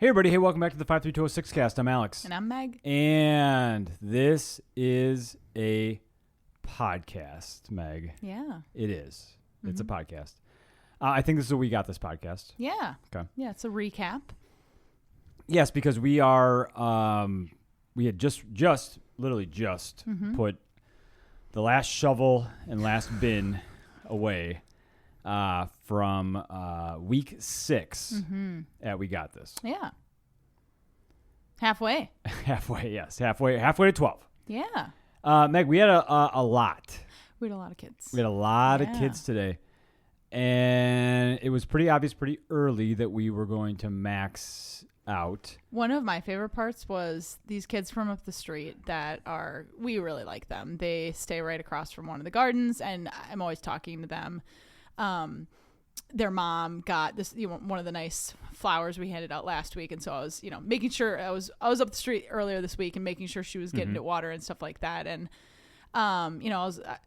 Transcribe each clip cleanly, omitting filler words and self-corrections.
Hey everybody, hey, welcome back to the 53206 cast. I'm Alex. And I'm Meg. And this is a podcast, Meg. Yeah. It is. Mm-hmm. It's a podcast. I think this is a We Got This podcast. Yeah. Okay. Yeah, it's a recap. Yes, because we are, we had literally just put the last shovel and last bin away from week 6 at We Got This. Yeah. Halfway. Halfway, yes. Halfway to 12. Yeah. Meg, we had a lot. We had a lot of kids. We had a lot of kids today. And it was pretty obvious pretty early that we were going to max out. One of my favorite parts was these kids from up the street we really like them. They stay right across from one of the gardens, and I'm always talking to them. Their mom got this, one of the nice flowers we handed out last week. And so I was, making sure I was up the street earlier this week and making sure she was getting it water and stuff like that. And, I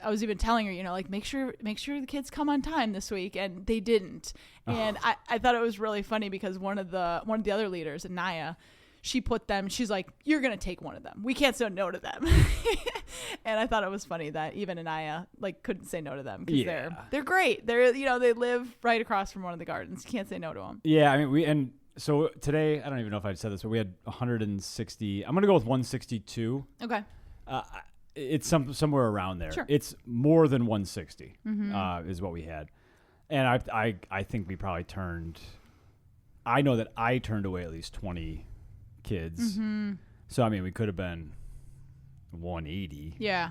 was even telling her, make sure the kids come on time this week. And they didn't. And I thought it was really funny because one of the other leaders, Anaya, she's like, you're going to take one of them. We can't say no to them. And I thought it was funny that even Anaya couldn't say no to them because they're great. They live right across from one of the gardens. You can't say no to them. Yeah. I mean, so today, I don't even know if I said this, but we had 160. I'm going to go with 162. Okay. It's somewhere around there. Sure. It's more than 160 is what we had. And I think we probably I know that I turned away at least 20 kids. So, I mean, we could have been 180. Yeah.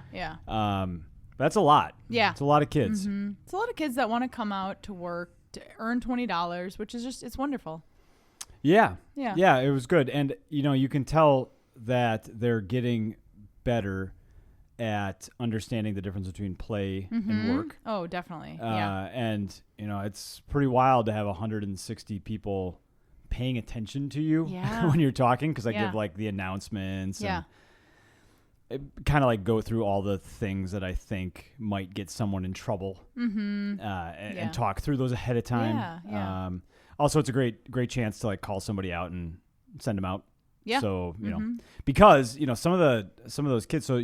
That's a lot. Yeah. It's a lot of kids. It's a lot of kids that want to come out to work to earn $20, which is it's wonderful. Yeah. Yeah. Yeah, it was good. And, you can tell that they're getting better at understanding the difference between play and work. Oh, definitely. And, it's pretty wild to have 160 people paying attention to you when you're talking, because I give the announcements and kind of go through all the things that I think might get someone in trouble and talk through those ahead of time. Also, it's a great chance to call somebody out and send them out. Yeah. So, because, some of those kids, so,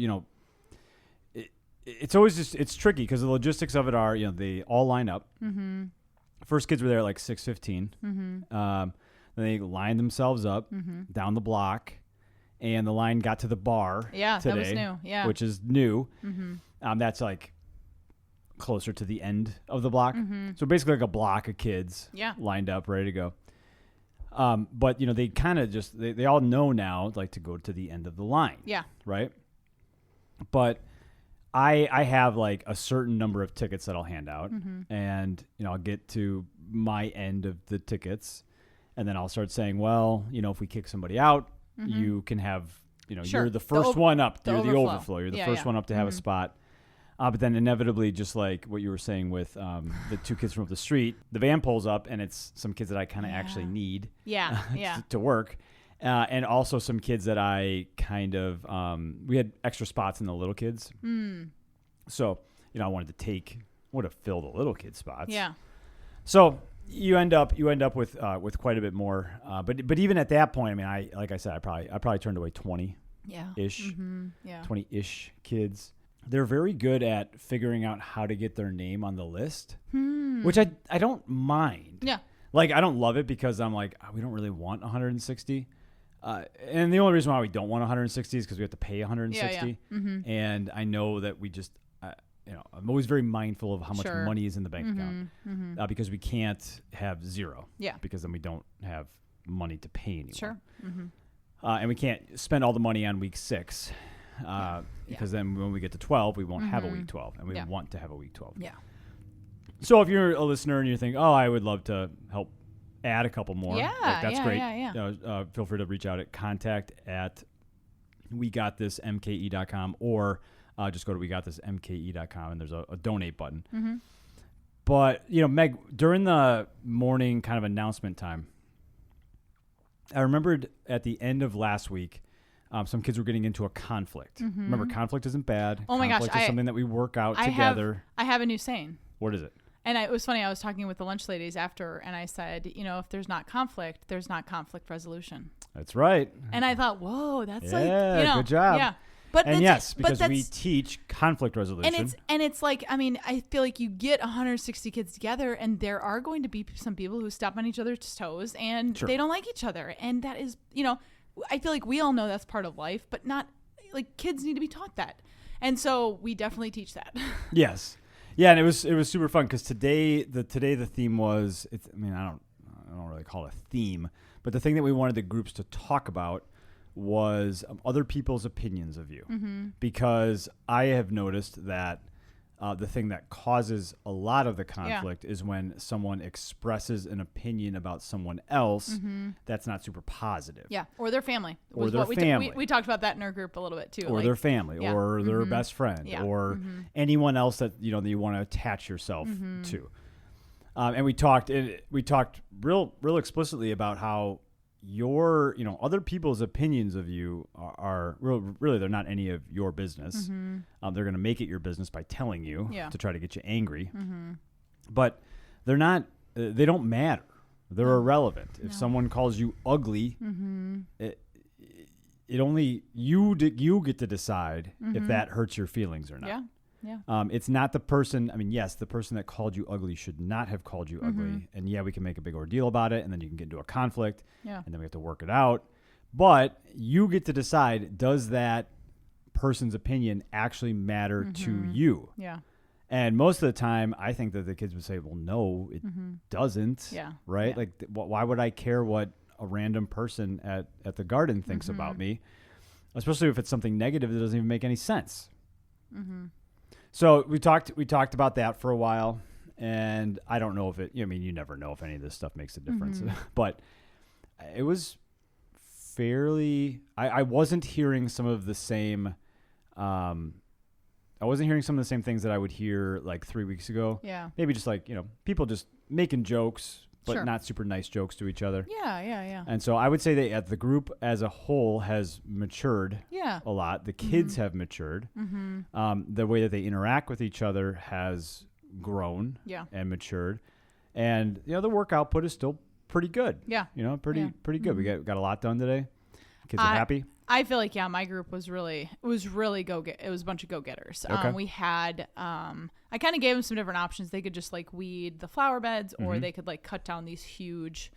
it's always it's tricky because the logistics of it are, they all line up. First kids were there at 6:15. Then they lined themselves up down the block, and the line got to the bar today, that was new. Yeah. Which is new. That's closer to the end of the block. So basically a block of kids lined up, ready to go. But, they kind of they all know now, to go to the end of the line. Yeah. Right? But I have a certain number of tickets that I'll hand out, and, I'll get to my end of the tickets, and then I'll start saying, well, if we kick somebody out, you can have, you're the first one up. You're the overflow. You're the first one up to have a spot. But then inevitably, just like what you were saying with the two kids from up the street, the van pulls up, and it's some kids that I kind of actually need to work. And also some kids that I kind of, we had extra spots in the little kids. So, I wanted to fill the little kids spots. Yeah. So you end up with quite a bit more. But even at that point, I mean, like I said, I probably turned away 20-ish, 20-ish kids. They're very good at figuring out how to get their name on the list, which I don't mind. Yeah. I don't love it because I'm we don't really want 160. And the only reason why we don't want 160 is because we have to pay 160. And I know that we just, I'm always very mindful of how much money is in the bank account because we can't have zero. Yeah. Because then we don't have money to pay anymore. Sure. And we can't spend all the money on week 6 because then when we get to 12, we won't have a week 12, and we want to have a week 12. Yeah. So if you're a listener and you think, oh, I would love to help add a couple more. That's great. Yeah. Feel free to reach out at contact@wegotthismke.com or just go to wegotthismke.com and there's a donate button. But, Meg, during the morning kind of announcement time, I remembered at the end of last week, some kids were getting into a conflict. Remember, conflict isn't bad. Oh my gosh. Conflict is something that we work out together. I have a new saying. What is it? And it was funny. I was talking with the lunch ladies after, and I said, you know, if there's not conflict resolution. That's right. And I thought, whoa, that's good job. Yeah. But and yes, because we teach conflict resolution. And it's like, I mean, I feel like you get 160 kids together, and there are going to be some people who step on each other's toes, and they don't like each other. And that is, you know, I feel like we all know that's part of life, but not, like, kids need to be taught that. And so we definitely teach that. Yes. Yeah, and it was super fun because today the theme was, I don't really call it a theme, but the thing that we wanted the groups to talk about was other people's opinions of you. Because I have noticed that the thing that causes a lot of the conflict is when someone expresses an opinion about someone else that's not super positive. Yeah, or their family. Or their family. We talked about that in our group a little bit too. Or their family, or their best friend, or anyone else that you want to attach yourself to. And we talked real explicitly about how your other people's opinions of you are really they're not any of your business. They're going to make it your business by telling you to try to get you angry, but they're not. They don't matter. They're irrelevant. If someone calls you ugly, it only you get to decide if that hurts your feelings or not. Yeah. It's not the person. I mean, yes, the person that called you ugly should not have called you ugly. And we can make a big ordeal about it, and then you can get into a conflict. Yeah. And then we have to work it out. But you get to decide: does that person's opinion actually matter to you? Yeah. And most of the time, I think that the kids would say, "Well, no, it doesn't." Yeah. Right? Yeah. Like, why would I care what a random person at the garden thinks about me, especially if it's something negative that doesn't even make any sense. So we talked about that for a while, and I don't know if it. I mean, you never know if any of this stuff makes a difference, but it was fairly. I wasn't hearing some of the same. I wasn't hearing some of the same things that I would hear like 3 weeks ago. Yeah. Maybe just like people just making jokes, but Sure. not super nice jokes to each other. Yeah. And so I would say that the group as a whole has matured a lot. The kids have matured. The way that they interact with each other has grown and matured. And, the work output is still pretty good. Yeah. Pretty good. We got a lot done today. Kids are happy. I feel like, my group was really it was a bunch of go-getters. Okay. We had, I kind of gave them some different options. They could just like weed the flower beds, or they could like cut down these huge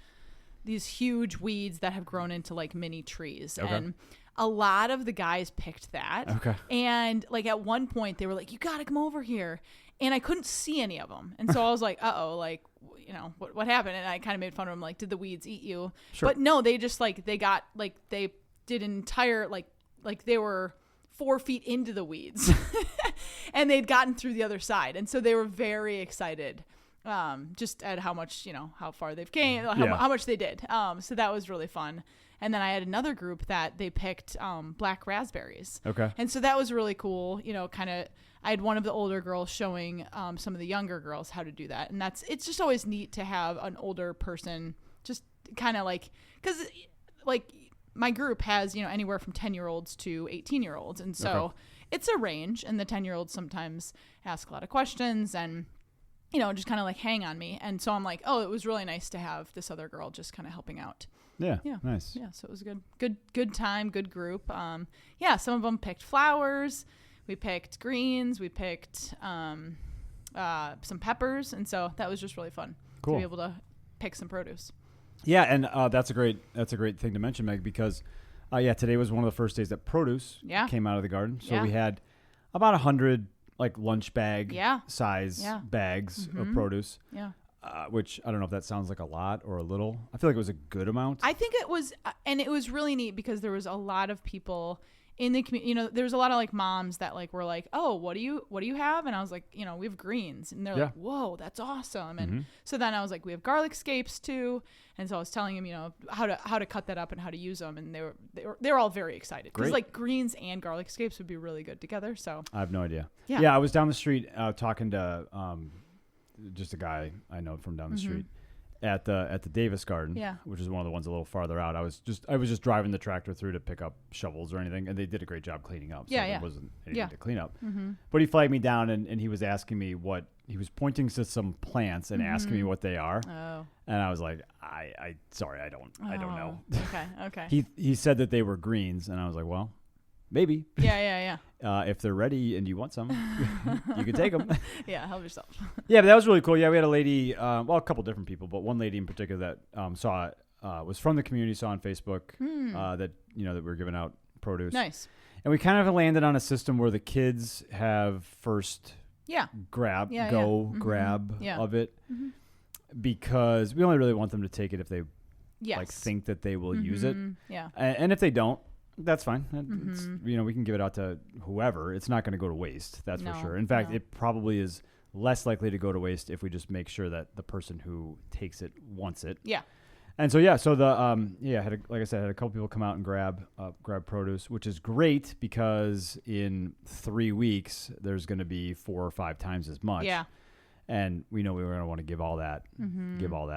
weeds that have grown into like mini trees. Okay. And a lot of the guys picked that. Okay. And like at one point they were like, you got to come over here. And I couldn't see any of them. And so I was like, uh-oh, like, what happened? And I kind of made fun of them, like, did the weeds eat you? Sure. But no, they just like, they did an entire, like they were 4 feet into the weeds and they'd gotten through the other side. And so they were very excited, just at how much, how far they've came, how much they did. So that was really fun. And then I had another group that they picked black raspberries. Okay. And so that was really cool, I had one of the older girls showing some of the younger girls how to do that. And it's just always neat to have an older person just kind of like, because like my group has, anywhere from 10-year-olds to 18-year-olds. And so it's a range. And the 10-year-olds sometimes ask a lot of questions and, just kind of like hang on me. And so I'm like, oh, it was really nice to have this other girl just kind of helping out. Yeah. Nice. Yeah. So it was good time, good group. Some of them picked flowers. We picked greens. We picked some peppers. And so that was just really fun to be able to pick some produce. Yeah, and that's a great thing to mention, Meg, because today was one of the first days that produce came out of the garden. So we had about 100 like lunch bag size bags of produce. Yeah. Which I don't know if that sounds like a lot or a little. I feel like it was a good amount. I think it was, and it was really neat because there was a lot of people in the community. There was a lot of like moms that like were like, oh, what do you have? And I was like, we have greens, and they're like, whoa, that's awesome. And so then I was like, we have garlic scapes too. And so I was telling them, how to cut that up and how to use them, and they were all very excited because like greens and garlic scapes would be really good together. So I have no idea. Yeah, I was down the street talking to just a guy I know from down the street at the Davis Garden, which is one of the ones a little farther out. I was just driving the tractor through to pick up shovels or anything, and they did a great job cleaning up. So there wasn't anything to clean up. But he flagged me down and he was asking me what he was pointing to some plants and asking me what they are. Oh. And I was like, I sorry, I don't know. Okay. He said that they were greens, and I was like, well, maybe. Yeah. If they're ready and you want some, you can take them. Yeah, help yourself. Yeah, but that was really cool. Yeah, we had a lady, a couple different people, but one lady in particular that saw it, was from the community, saw on Facebook that that we were giving out produce. Nice. And we kind of landed on a system where the kids have first grab of it because we only really want them to take it if they think that they will use it. Yeah. And if they don't, that's fine. It's, we can give it out to whoever. It's not going to go to waste. That's for sure. In fact, it probably is less likely to go to waste if we just make sure that the person who takes it wants it. Yeah. And so the like I said, I had a couple people come out and grab produce, which is great because in 3 weeks there's going to be 4 or 5 times as much. Yeah. And we know we were going to want to give all that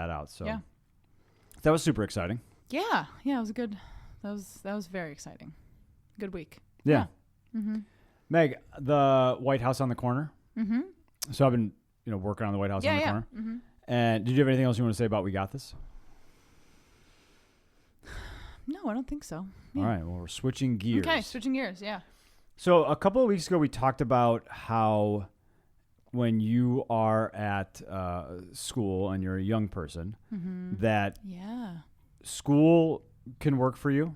out. So that was super exciting. Yeah. Yeah, it was good. That was very exciting. Good week. Yeah. Meg, the White House on the corner. So I've been working on the White House on the corner. And did you have anything else you want to say about We Got This? No, I don't think so. Yeah. All right. Well, we're switching gears. Okay, switching gears. Yeah. So a couple of weeks ago, we talked about how when you are at school and you're a young person, that school can work for you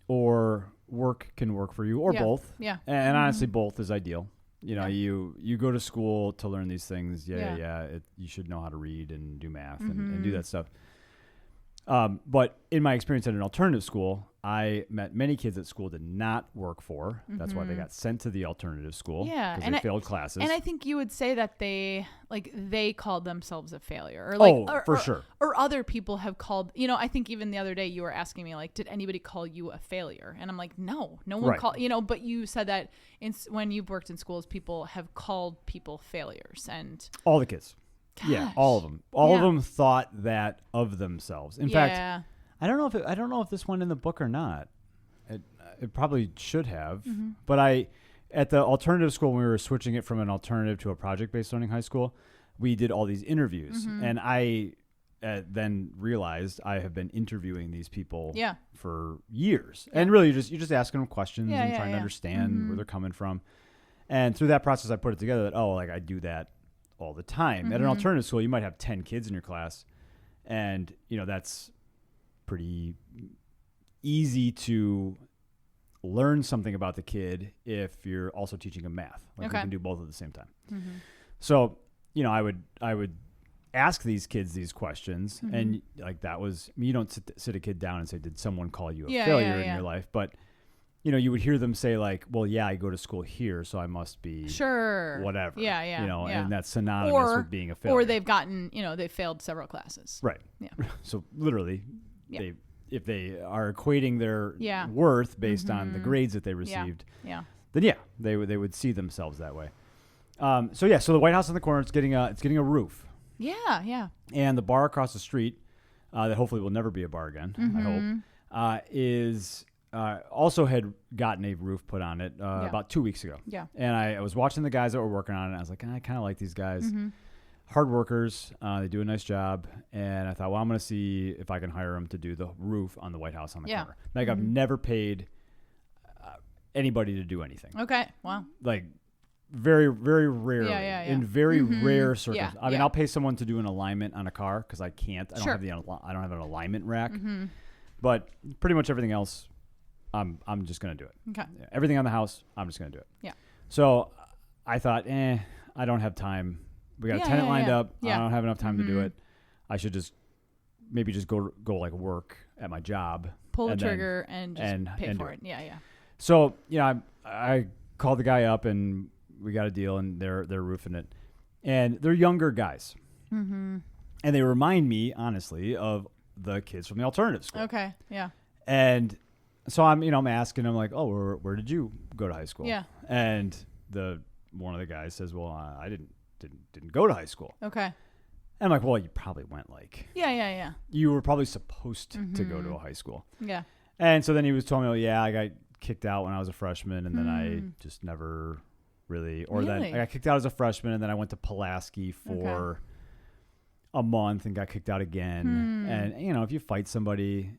or work can work for you or both. Yeah. And honestly, both is ideal. You go to school to learn these things. You should know how to read and do math and do that stuff. But in my experience at an alternative school, I met many kids at school did not work for. That's why they got sent to the alternative school. Yeah, because they failed classes. And I think you would say that they called themselves a failure, or for sure. Or other people have called. I think even the other day you were asking me did anybody call you a failure? And I'm like, no one called. But you said that when you've worked in schools, people have called people failures, and all the kids. Gosh. Yeah, all of them. All of them thought that of themselves. In fact, I don't know if this went in the book or not. It probably should have. But at the alternative school, when we were switching it from an alternative to a project-based learning high school, we did all these interviews, and I then realized I have been interviewing these people for years, and really you're just asking them questions and trying to understand where they're coming from. And through that process, I put it together that I do that all the time. At an alternative school, you might have 10 kids in your class, and that's pretty easy to learn something about the kid if you're also teaching them math. You can do both at the same time. So I would ask these kids these questions, and that was you don't sit a kid down and say, did someone call you a failure in your life? But you would hear them say well, yeah, I go to school here, so I must be whatever. Yeah. And that's synonymous with being a failure. Or they've gotten, they failed several classes. Right. Yeah. So literally, if they are equating their worth based on the grades that they received, then they would see themselves that way. So the White House on the corner, it's getting a roof. Yeah. And the bar across the street, that hopefully will never be a bar again, I hope, is. Also had gotten a roof put on it about 2 weeks ago. Yeah. And I was watching the guys that were working on it, and I was like, I kind of like these guys. Hard workers. They do a nice job. And I thought, well, I'm going to see if I can hire them to do the roof on the White House on the corner. I've never paid anybody to do anything. Okay. Wow. Very, very rarely. In very rare circumstances. I mean, I'll pay someone to do an alignment on a car because I can't. I don't have an alignment rack. But pretty much everything else, I'm just going to do it. Okay. Yeah, everything on the house, I'm just going to do it. Yeah. So I thought, I don't have time. We got a tenant lined up. I don't have enough time to do it. I should just go work at my job. Pull the trigger and just pay for it. Yeah. So, I called the guy up and we got a deal and they're roofing it. And they're younger guys. And they remind me, honestly, of the kids from the alternative school. Okay. Yeah. And so I'm asking them where did you go to high school? Yeah. And one of the guys says, well, I didn't go to high school. Okay. And I'm like, well, you probably went Yeah. You were probably supposed to go to a high school. Yeah. And so then he was telling me, I got kicked out when I was a freshman, and then I just never really. Or then I got kicked out as a freshman, and then I went to Pulaski for a month and got kicked out again. And, you know, if you fight somebody,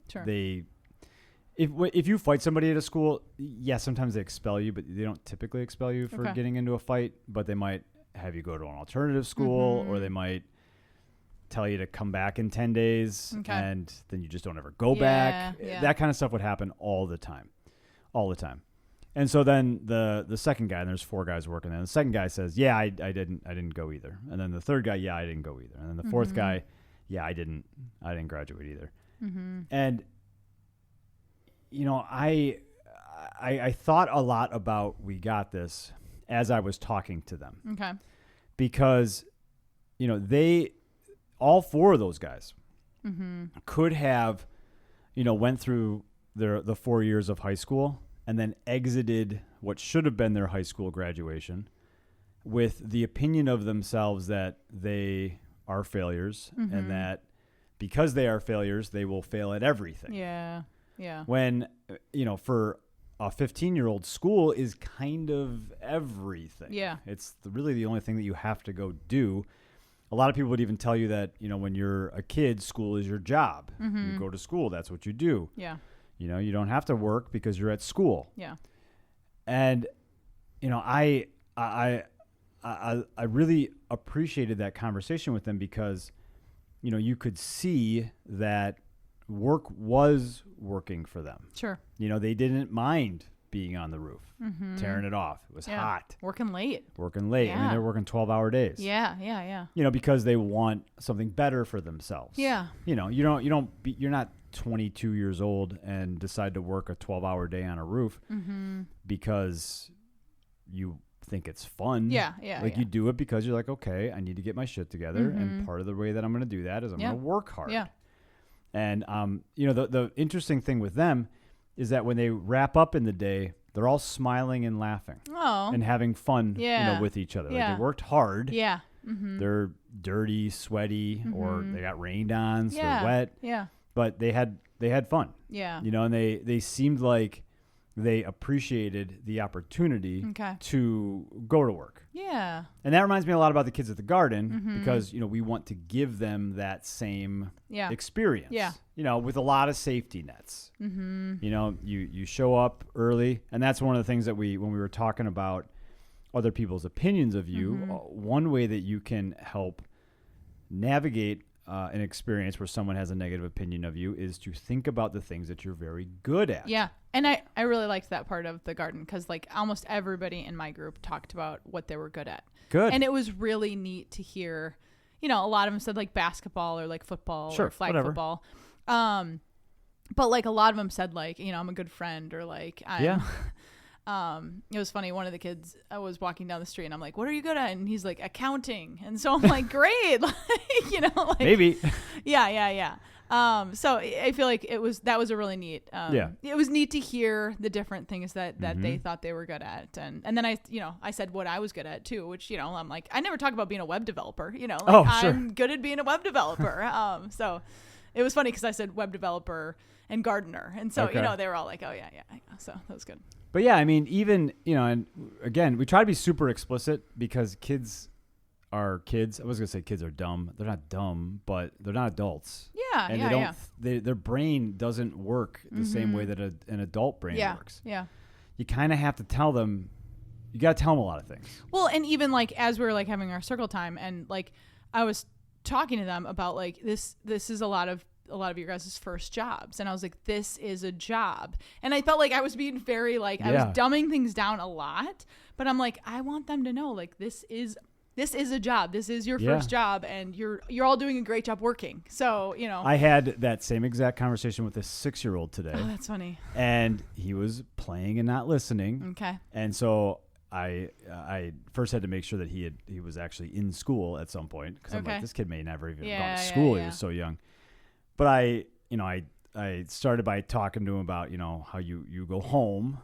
if you fight somebody at a school, sometimes they expel you, but they don't typically expel you for getting into a fight, but they might have you go to an alternative school, or they might tell you to come back in 10 days, and then you just don't ever go back. That kind of stuff would happen all the time. And so then the second guy, and there's 4 guys working there. The second guy says, I didn't go either. And then the third guy, I didn't go either. And then the fourth guy, I didn't graduate either. And you know, I thought a lot about We Got This as I was talking to them. Okay. Because, you know, all 4 of those guys could have, you know, went through the 4 years of high school and then exited what should have been their high school graduation with the opinion of themselves that they are failures and that because they are failures, they will fail at everything. Yeah. Yeah. When, you know, for a 15-year-old, school is kind of everything. Yeah. It's really the only thing that you have to go do. A lot of people would even tell you that, you know, when you're a kid, school is your job. You go to school. That's what you do. Yeah. You know, you don't have to work because you're at school. Yeah. And, you know, I really appreciated that conversation with them because, you know, you could see that work was working for them. Sure. You know, they didn't mind being on the roof, tearing it off. It was hot. Working late. Yeah. I mean, they're working 12-hour days. Yeah. You know, because they want something better for themselves. Yeah. You know, you're not 22 years old and decide to work a 12-hour day on a roof because you think it's fun. Yeah. You do it because you're like, okay, I need to get my shit together. And part of the way that I'm going to do that is I'm going to work hard. Yeah. And, you know, the interesting thing with them is that when they wrap up in the day, they're all smiling and laughing and having fun, you know, with each other. Like they worked hard. Yeah. They're dirty, sweaty, or they got rained on, so they're wet. Yeah. But they had fun. Yeah. You know, and they seemed like they appreciated the opportunity to go to work. Yeah. And that reminds me a lot about the kids at the garden because, you know, we want to give them that same experience. Yeah. You know, with a lot of safety nets. You know, you show up early, and that's one of the things that when we were talking about other people's opinions of you, one way that you can help navigate an experience where someone has a negative opinion of you is to think about the things that you're very good at. Yeah. And I really liked that part of the garden because like almost everybody in my group talked about what they were good at. Good. And it was really neat to hear, you know, a lot of them said like basketball or like football or flag football. But like a lot of them said like, you know, I'm a good friend or like I'm it was funny. One of the kids, I was walking down the street and I'm like, what are you good at? And he's like, accounting. And so I'm like, great. Like, you know, like maybe. Yeah. So I feel like that was a really neat, it was neat to hear the different things that they thought they were good at. And then I said what I was good at too, which, you know, I'm like, I never talk about being a web developer, you know, like I'm good at being a web developer. So it was funny because I said web developer and gardener. And so, you know, they were all like, oh yeah. So that was good. But yeah, I mean, even, you know, and again, we try to be super explicit because kids are kids. I was going to say kids are dumb. They're not dumb, but they're not adults. Yeah. And their brain doesn't work the same way that an adult brain works. Yeah. You kind of have to tell them, you got to tell them a lot of things. Well, and even like as we were like having our circle time and like I was talking to them about like this is a lot of your guys' first jobs. And I was like, this is a job. And I felt like I was being very like, I was dumbing things down a lot, but I'm like, I want them to know like, this is a job. This is your first job and you're all doing a great job working. So, you know, I had that same exact conversation with a 6-year-old today. Oh, that's funny. And he was playing and not listening. Okay. And so I first had to make sure that he was actually in school at some point. Cause I'm like, this kid may never even have gone to school. He was so young. But I started by talking to him about, you know, how you go home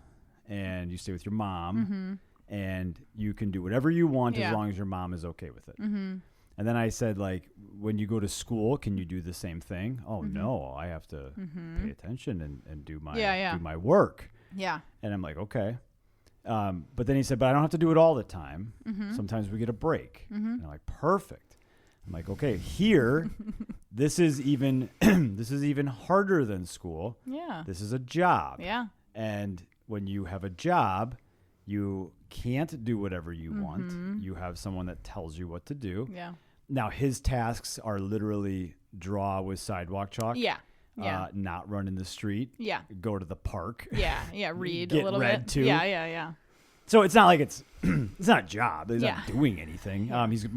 and you stay with your mom and you can do whatever you want as long as your mom is okay with it. And then I said, like, when you go to school, can you do the same thing? Oh, no, I have to pay attention and do my do my work. Yeah. And I'm like, okay. But then he said, but I don't have to do it all the time. Mm-hmm. Sometimes we get a break. Mm-hmm. And I'm like, perfect. I'm like, okay, here, this is even harder than school. Yeah. This is a job. Yeah. And when you have a job, you can't do whatever you want. You have someone that tells you what to do. Yeah. Now, his tasks are literally draw with sidewalk chalk. Yeah. Yeah. Not run in the street. Yeah. Go to the park. Yeah. Yeah. Read Get a little read bit. too. Yeah. Yeah. Yeah. So it's not like it's not a job. He's Yeah. not doing anything. Yeah. He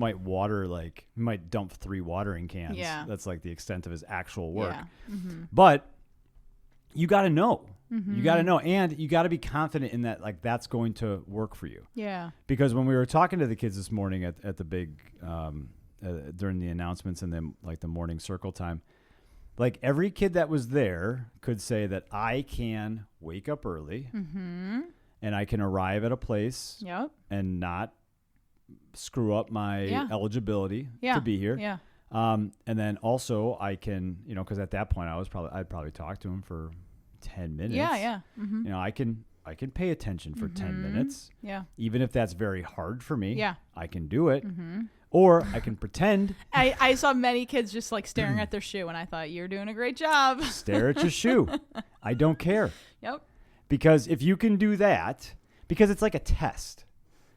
might dump 3 watering cans. Yeah. That's like the extent of his actual work. Yeah. Mm-hmm. But you got to know. Mm-hmm. You got to know, and you got to be confident in that. Like that's going to work for you. Yeah. Because when we were talking to the kids this morning at the big during the announcements and then like the morning circle time, like every kid that was there could say that I can wake up early. Mm-hmm. And I can arrive at a place Yep. and not screw up my eligibility to be here. Yeah. And then also I can, because at that point I'd probably talk to him for 10 minutes. Yeah. Yeah. Mm-hmm. I can pay attention for 10 minutes. Yeah. Even if that's very hard for me. Yeah. I can do it. Or I can pretend. I saw many kids just like staring at their shoe, and I thought, you're doing a great job. Stare at your shoe. I don't care. Yep. Because if you can do that, because it's like a test.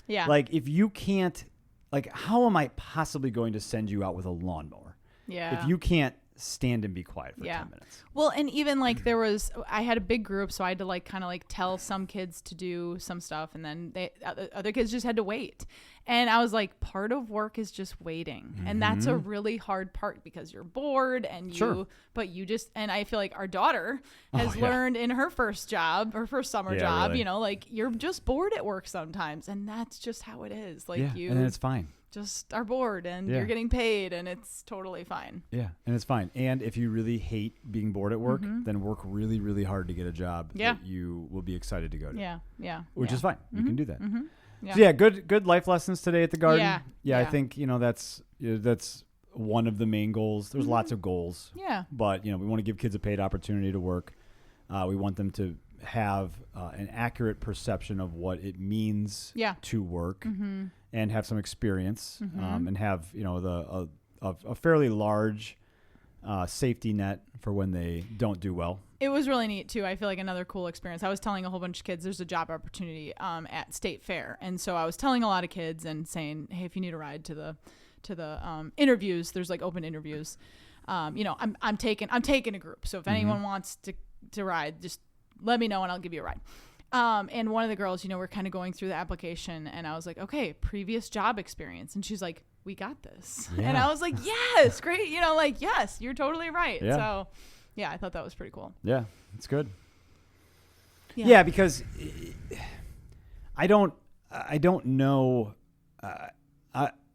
Yeah. Like if you can't, like how am I possibly going to send you out with a lawnmower? Yeah. If you can't stand and be quiet for 10 minutes. Well, and even like I had a big group, so I had to like kind of like tell some kids to do some stuff, and then other kids just had to wait. And I was like, part of work is just waiting. And that's a really hard part because you're bored and and I feel like our daughter has learned in her first job or first summer job, really. like you're just bored at work sometimes. And that's just how it is. Like you and it's fine. just are bored and you're getting paid and it's totally fine. Yeah, and it's fine. And if you really hate being bored at work, then work really, really hard to get a job that you will be excited to go to. Yeah, yeah. Which is fine. You can do that. Yeah. So good life lessons today at the garden. Yeah. I think, that's one of the main goals. There's lots of goals. Yeah. But, we want to give kids a paid opportunity to work. We want them to have an accurate perception of what it means to work and have some experience and have, a fairly large safety net for when they don't do well. It was really neat too. I feel like another cool experience. I was telling a whole bunch of kids there's a job opportunity at State Fair, and so I was telling a lot of kids and saying, hey, if you need a ride to the interviews, there's like open interviews. I'm taking a group, so if anyone wants to ride, just let me know and I'll give you a ride. And one of the girls, we're kind of going through the application, and I was like, okay, previous job experience, and she's like, we got this. Yeah. And I was like, yes, great. Yes, you're totally right. Yeah. So yeah, I thought that was pretty cool. Yeah, it's good. Yeah, because I don't know.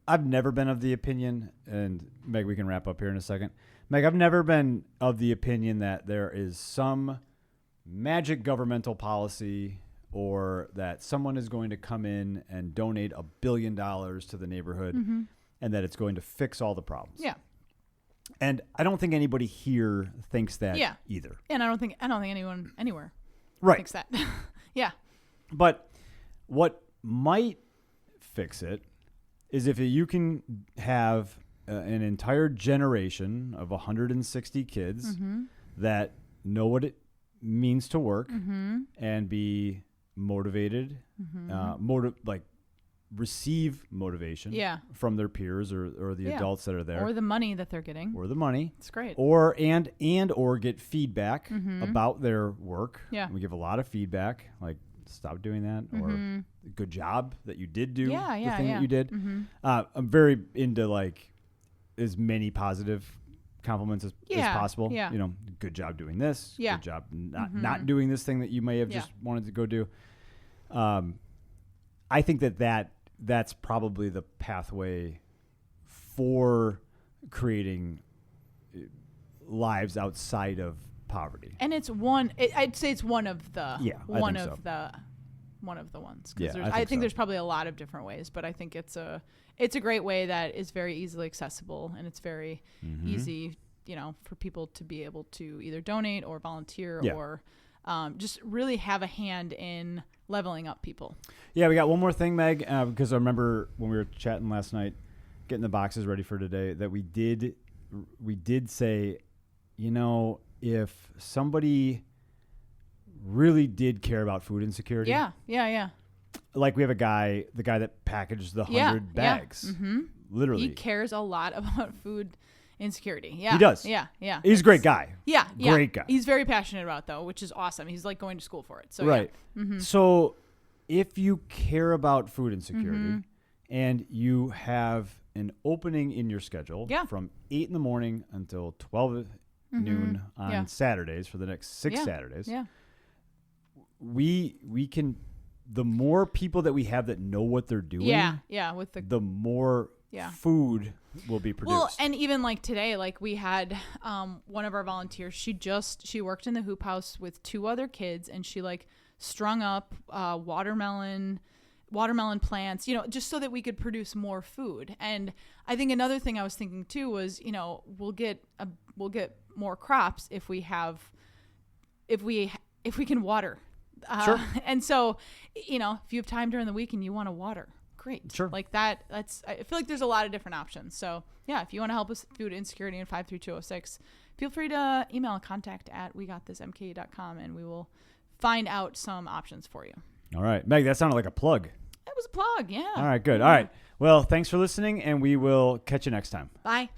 I've never been of the opinion, and Meg, we can wrap up here in a second. Meg, I've never been of the opinion that there is some magic governmental policy or that someone is going to come in and donate $1 billion to the neighborhood and that it's going to fix all the problems. Yeah. And I don't think anybody here thinks that either. And I don't think anyone anywhere right. thinks that. Yeah. But what might fix it is if you can have an entire generation of 160 kids that know what it means to work and be motivated, receive motivation from their peers or the adults that are there, or the money that they're getting, or the money. It's great. Or or get feedback about their work. Yeah. We give a lot of feedback, like stop doing that, or good job that you did do the thing that you did. I'm very into like as many positive compliments as possible. Yeah. Good job doing this. Yeah. Good job not doing this thing that you may have just wanted to go do. I think that's probably the pathway for creating lives outside of poverty. And it's I'd say it's one of the one of the ones. I think there's probably a lot of different ways, but I think it's a great way that is very easily accessible, and it's very easy, for people to be able to either donate or volunteer or just really have a hand in leveling up people. Yeah, we got one more thing, Meg, because I remember when we were chatting last night, getting the boxes ready for today, that we did say, if somebody really did care about food insecurity. Yeah. Like we have the guy that packaged the 100 bags. Mm-hmm. Literally. He cares a lot about food insecurity. Yeah. He does. Yeah. He's a great guy. Yeah. Great guy. He's very passionate about it, though, which is awesome. He's like going to school for it. So right. Yeah. Mm-hmm. So if you care about food insecurity and you have an opening in your schedule from 8 in the morning until 12 noon on Saturdays for the next 6 Saturdays, we can, the more people that we have that know what they're doing, with the more food will be produced. Well, and even like today, like we had one of our volunteers, she worked in the hoop house with 2 other kids, and she like strung up watermelon plants, just so that we could produce more food. And I think another thing I was thinking too was, we'll get more crops if we can water. Sure. And so, if you have time during the week and you want to water, great. Sure. Like that. I feel like there's a lot of different options. So yeah, if you want to help us with food insecurity in 53206, feel free to email contact@wegotThisMKE.com, and we will find out some options for you. All right, Meg, that sounded like a plug. It was a plug. Yeah. All right, good. All right. Well, thanks for listening, and we will catch you next time. Bye.